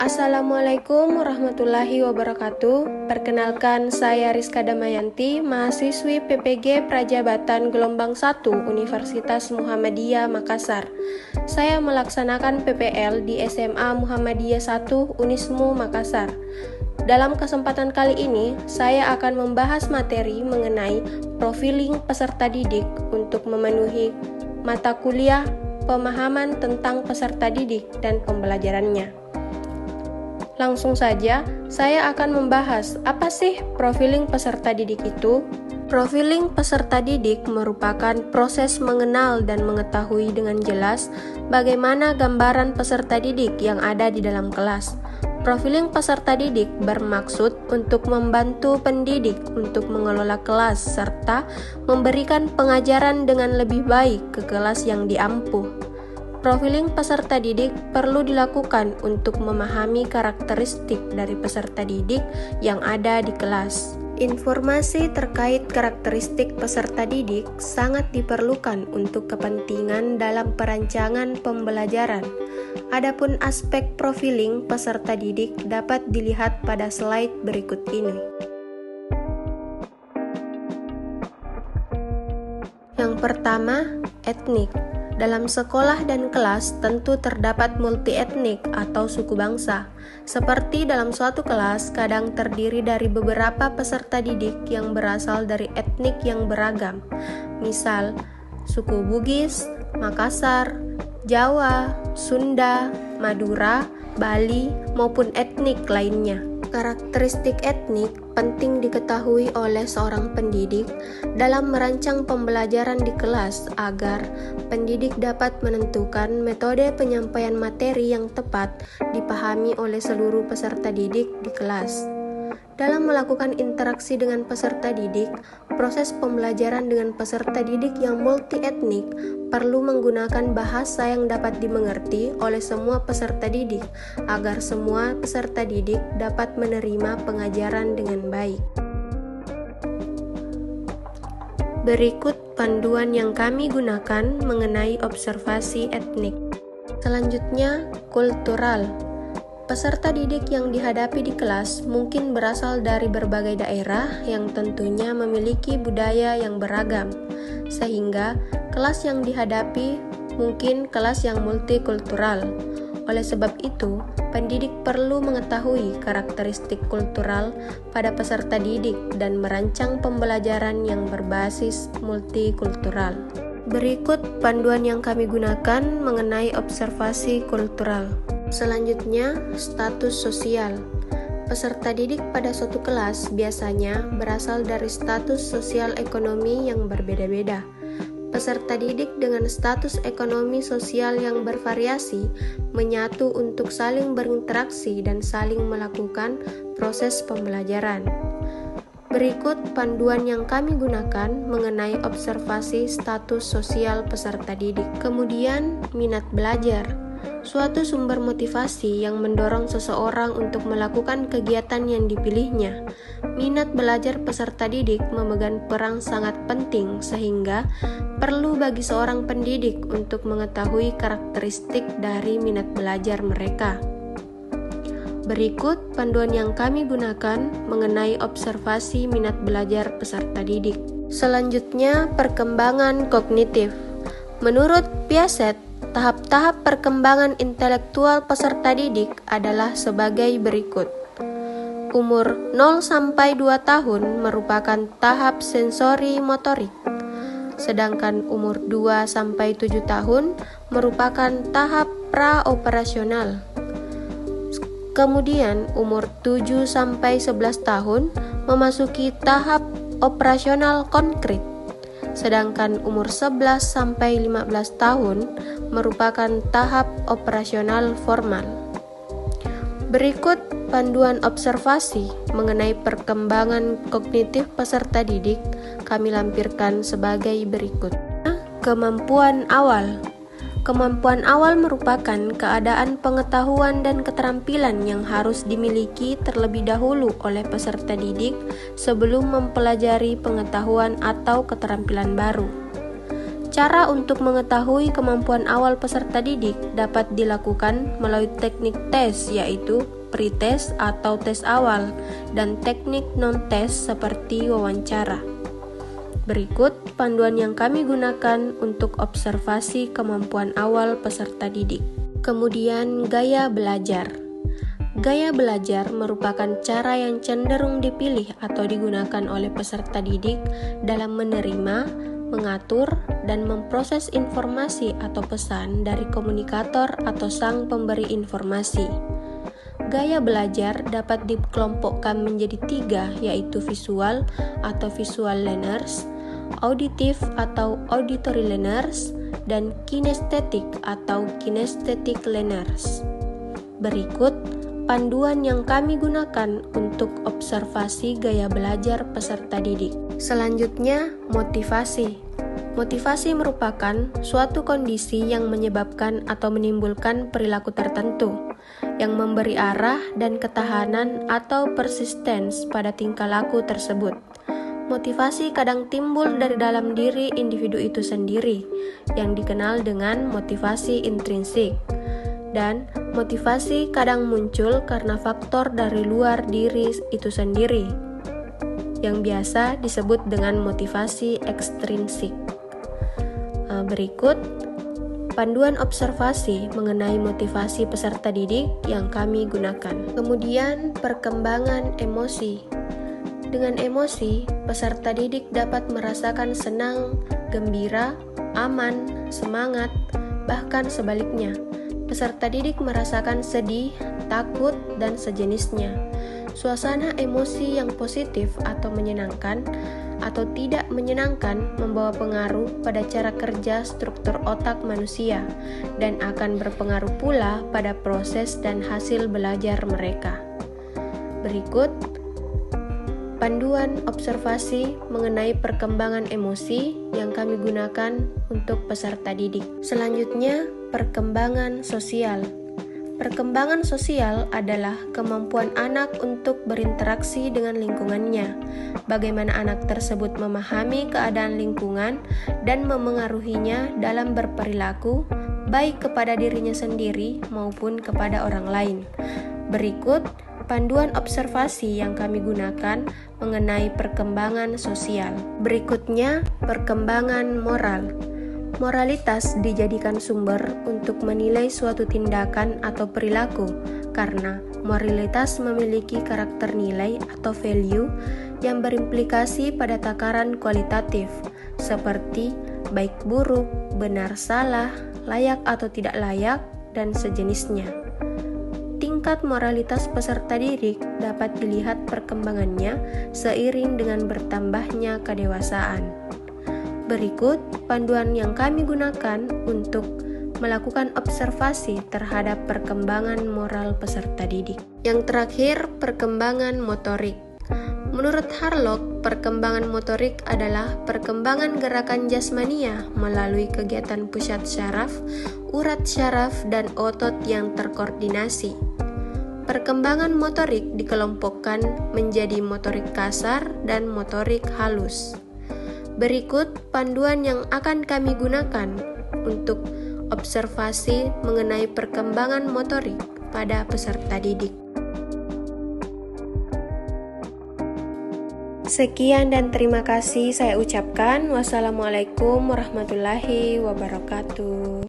Assalamualaikum warahmatullahi wabarakatuh. Perkenalkan, saya Rizka Damayanti, mahasiswi PPG Prajabatan Gelombang 1 Universitas Muhammadiyah Makassar. Saya melaksanakan PPL di SMA Muhammadiyah 1 Unismu Makassar. Dalam kesempatan kali ini, saya akan membahas materi mengenai profiling peserta didik untuk memenuhi mata kuliah pemahaman tentang peserta didik dan pembelajarannya. Langsung saja, saya akan membahas apa sih profiling peserta didik itu. Profiling peserta didik merupakan proses mengenal dan mengetahui dengan jelas bagaimana gambaran peserta didik yang ada di dalam kelas. Profiling peserta didik bermaksud untuk membantu pendidik untuk mengelola kelas serta memberikan pengajaran dengan lebih baik ke kelas yang diampuh. Profiling peserta didik perlu dilakukan untuk memahami karakteristik dari peserta didik yang ada di kelas. Informasi terkait karakteristik peserta didik sangat diperlukan untuk kepentingan dalam perancangan pembelajaran. Adapun aspek profiling peserta didik dapat dilihat pada slide berikut ini. Yang pertama, etnik. Dalam sekolah dan kelas tentu terdapat multietnik atau suku bangsa. Seperti dalam suatu kelas kadang terdiri dari beberapa peserta didik yang berasal dari etnik yang beragam. Misal, suku Bugis, Makassar, Jawa, Sunda, Madura, Bali, maupun etnik lainnya. Karakteristik etnik penting diketahui oleh seorang pendidik dalam merancang pembelajaran di kelas agar pendidik dapat menentukan metode penyampaian materi yang tepat dipahami oleh seluruh peserta didik di kelas. Dalam melakukan interaksi dengan peserta didik, proses pembelajaran dengan peserta didik yang multietnik perlu menggunakan bahasa yang dapat dimengerti oleh semua peserta didik agar semua peserta didik dapat menerima pengajaran dengan baik. Berikut panduan yang kami gunakan mengenai observasi etnik. Selanjutnya, kultural. Peserta didik yang dihadapi di kelas mungkin berasal dari berbagai daerah yang tentunya memiliki budaya yang beragam, sehingga kelas yang dihadapi mungkin kelas yang multikultural. Oleh sebab itu, pendidik perlu mengetahui karakteristik kultural pada peserta didik dan merancang pembelajaran yang berbasis multikultural. Berikut panduan yang kami gunakan mengenai observasi kultural. Selanjutnya, status sosial. Peserta didik pada suatu kelas biasanya berasal dari status sosial ekonomi yang berbeda-beda. Peserta didik dengan status ekonomi sosial yang bervariasi menyatu untuk saling berinteraksi dan saling melakukan proses pembelajaran. Berikut panduan yang kami gunakan mengenai observasi status sosial peserta didik. Kemudian, minat belajar. Suatu sumber motivasi yang mendorong seseorang untuk melakukan kegiatan yang dipilihnya. Minat belajar peserta didik memegang peran sangat penting sehingga perlu bagi seorang pendidik untuk mengetahui karakteristik dari minat belajar mereka. Berikut panduan yang kami gunakan mengenai observasi minat belajar peserta didik. Selanjutnya, perkembangan kognitif. Menurut Piaget, tahap-tahap perkembangan intelektual peserta didik adalah sebagai berikut. Umur 0-2 tahun merupakan tahap sensori motorik, sedangkan umur 2-7 tahun merupakan tahap praoperasional. Kemudian umur 7-11 tahun memasuki tahap operasional konkret, sedangkan umur 11-15 tahun merupakan tahap operasional formal. Berikut panduan observasi mengenai perkembangan kognitif peserta didik kami lampirkan sebagai berikut. Kemampuan awal. Kemampuan awal merupakan keadaan pengetahuan dan keterampilan yang harus dimiliki terlebih dahulu oleh peserta didik sebelum mempelajari pengetahuan atau keterampilan baru. Cara untuk mengetahui kemampuan awal peserta didik dapat dilakukan melalui teknik tes, yaitu pretest atau tes awal, dan teknik non-tes seperti wawancara. Berikut panduan yang kami gunakan untuk observasi kemampuan awal peserta didik. Kemudian, gaya belajar. Gaya belajar merupakan cara yang cenderung dipilih atau digunakan oleh peserta didik dalam menerima, mengatur, dan memproses informasi atau pesan dari komunikator atau sang pemberi informasi. Gaya belajar dapat dikelompokkan menjadi 3, yaitu visual atau visual learners, auditif atau auditory learners, dan kinestetik atau kinesthetic learners. Berikut panduan yang kami gunakan untuk observasi gaya belajar peserta didik. Selanjutnya, motivasi. Motivasi merupakan suatu kondisi yang menyebabkan atau menimbulkan perilaku tertentu, yang memberi arah dan ketahanan atau persistence pada tingkah laku tersebut. Motivasi kadang timbul dari dalam diri individu itu sendiri, yang dikenal dengan motivasi intrinsik. Dan motivasi kadang muncul karena faktor dari luar diri itu sendiri, yang biasa disebut dengan motivasi ekstrinsik. Berikut panduan observasi mengenai motivasi peserta didik yang kami gunakan. Kemudian, perkembangan emosi. Dengan emosi, peserta didik dapat merasakan senang, gembira, aman, semangat, bahkan sebaliknya. Peserta didik merasakan sedih, takut, dan sejenisnya. Suasana emosi yang positif atau menyenangkan atau tidak menyenangkan membawa pengaruh pada cara kerja struktur otak manusia dan akan berpengaruh pula pada proses dan hasil belajar mereka. Berikut panduan observasi mengenai perkembangan emosi yang kami gunakan untuk peserta didik. Selanjutnya, perkembangan sosial. Perkembangan sosial adalah kemampuan anak untuk berinteraksi dengan lingkungannya, bagaimana anak tersebut memahami keadaan lingkungan dan memengaruhinya dalam berperilaku, baik kepada dirinya sendiri maupun kepada orang lain. Berikut panduan observasi yang kami gunakan mengenai perkembangan sosial. Berikutnya, perkembangan moral. Moralitas dijadikan sumber untuk menilai suatu tindakan atau perilaku karena moralitas memiliki karakter nilai atau value yang berimplikasi pada takaran kualitatif seperti baik buruk, benar salah, layak atau tidak layak, dan sejenisnya. Tingkat moralitas peserta didik dapat dilihat perkembangannya seiring dengan bertambahnya kedewasaan. Berikut panduan yang kami gunakan untuk melakukan observasi terhadap perkembangan moral peserta didik. Yang terakhir, perkembangan motorik. Menurut Harlock, perkembangan motorik adalah perkembangan gerakan jasmania melalui kegiatan pusat syaraf, urat syaraf, dan otot yang terkoordinasi. Perkembangan motorik dikelompokkan menjadi motorik kasar dan motorik halus. Berikut panduan yang akan kami gunakan untuk observasi mengenai perkembangan motorik pada peserta didik. Sekian dan terima kasih saya ucapkan. Wassalamualaikum warahmatullahi wabarakatuh.